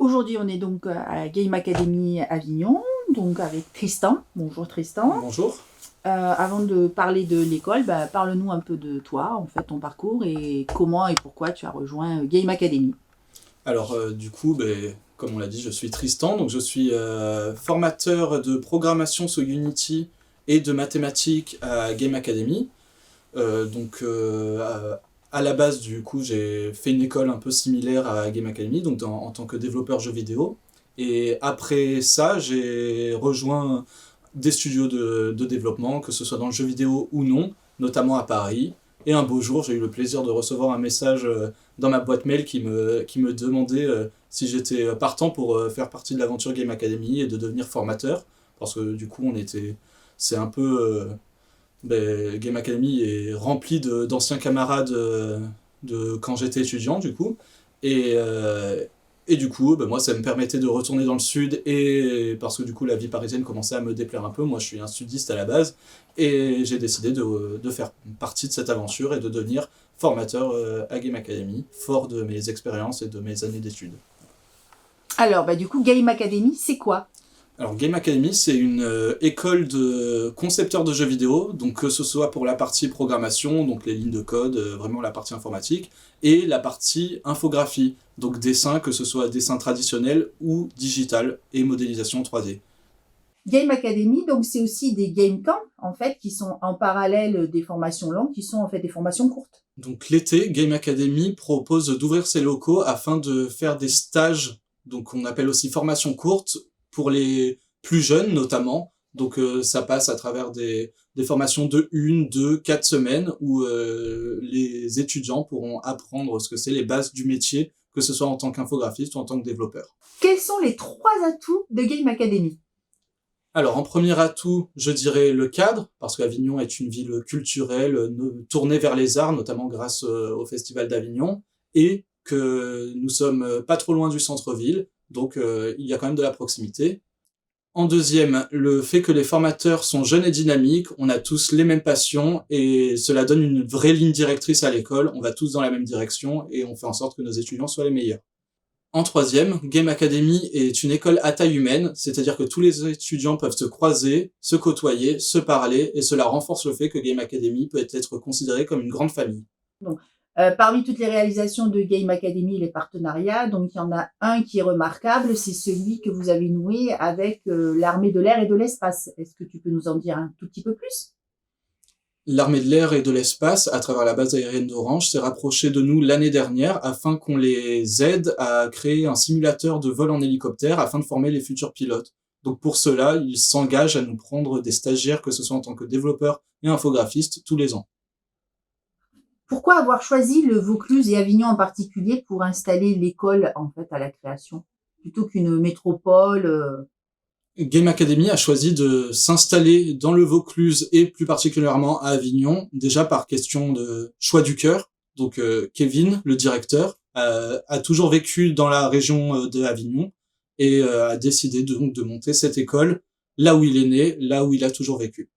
Aujourd'hui, on est donc à Game Academy Avignon, donc avec Tristan. Bonjour Tristan. Bonjour. Avant de parler de l'école, parle-nous un peu de toi, en fait, ton parcours et comment et pourquoi tu as rejoint Game Academy. Alors comme on l'a dit, je suis Tristan, donc je suis formateur de programmation sur Unity et de mathématiques à Game Academy. À la base, du coup, j'ai fait une école un peu similaire à Game Academy, donc en tant que développeur jeux vidéo. Et après ça, j'ai rejoint des studios de développement, que ce soit dans le jeu vidéo ou non, notamment à Paris. Et un beau jour, j'ai eu le plaisir de recevoir un message dans ma boîte mail qui me demandait si j'étais partant pour faire partie de l'aventure Game Academy et de devenir formateur. Parce que du coup, c'est un peu... Game Academy est rempli d'anciens camarades de quand j'étais étudiant, du coup. Et, euh, et du coup, moi, ça me permettait de retourner dans le sud, et parce que du coup, la vie parisienne commençait à me déplaire un peu. Moi, je suis un sudiste à la base, et j'ai décidé de faire partie de cette aventure et de devenir formateur à Game Academy, fort de mes expériences et de mes années d'études. Alors, du coup, Game Academy, c'est quoi? Alors Game Academy, c'est une école de concepteurs de jeux vidéo, donc que ce soit pour la partie programmation, donc les lignes de code, vraiment la partie informatique, et la partie infographie, donc dessin, que ce soit dessin traditionnel ou digital, et modélisation 3D. Game Academy, donc c'est aussi des game camps, en fait, qui sont en parallèle des formations longues, qui sont en fait des formations courtes. Donc l'été, Game Academy propose d'ouvrir ses locaux afin de faire des stages, donc on appelle aussi formation courte, pour les plus jeunes notamment. Donc ça passe à travers des formations de 1, 2, 4 semaines où les étudiants pourront apprendre ce que c'est les bases du métier, que ce soit en tant qu'infographiste ou en tant que développeur. Quels sont les 3 atouts de Game Academy? Alors, en premier atout, je dirais le cadre, parce qu'Avignon est une ville culturelle tournée vers les arts, notamment grâce au Festival d'Avignon, et que nous sommes pas trop loin du centre-ville, donc il y a quand même de la proximité. En deuxième, le fait que les formateurs sont jeunes et dynamiques, on a tous les mêmes passions, et cela donne une vraie ligne directrice à l'école, on va tous dans la même direction, et on fait en sorte que nos étudiants soient les meilleurs. En troisième, Game Academy est une école à taille humaine, c'est-à-dire que tous les étudiants peuvent se croiser, se côtoyer, se parler, et cela renforce le fait que Game Academy peut être considéré comme une grande famille. Donc, parmi toutes les réalisations de Game Academy, les partenariats, donc il y en a un qui est remarquable, c'est celui que vous avez noué avec l'armée de l'air et de l'espace. Est-ce que tu peux nous en dire un tout petit peu plus? L'armée de l'air et de l'espace, à travers la base aérienne d'Orange, s'est rapprochée de nous l'année dernière afin qu'on les aide à créer un simulateur de vol en hélicoptère afin de former les futurs pilotes. Donc pour cela, ils s'engagent à nous prendre des stagiaires, que ce soit en tant que développeurs et infographistes, tous les ans. Pourquoi avoir choisi le Vaucluse et Avignon en particulier pour installer l'école en fait à la création, plutôt qu'une métropole? Game Academy a choisi de s'installer dans le Vaucluse et plus particulièrement à Avignon, déjà par question de choix du cœur. Donc Kevin, le directeur, a toujours vécu dans la région de Avignon et a décidé donc de monter cette école là où il est né, là où il a toujours vécu.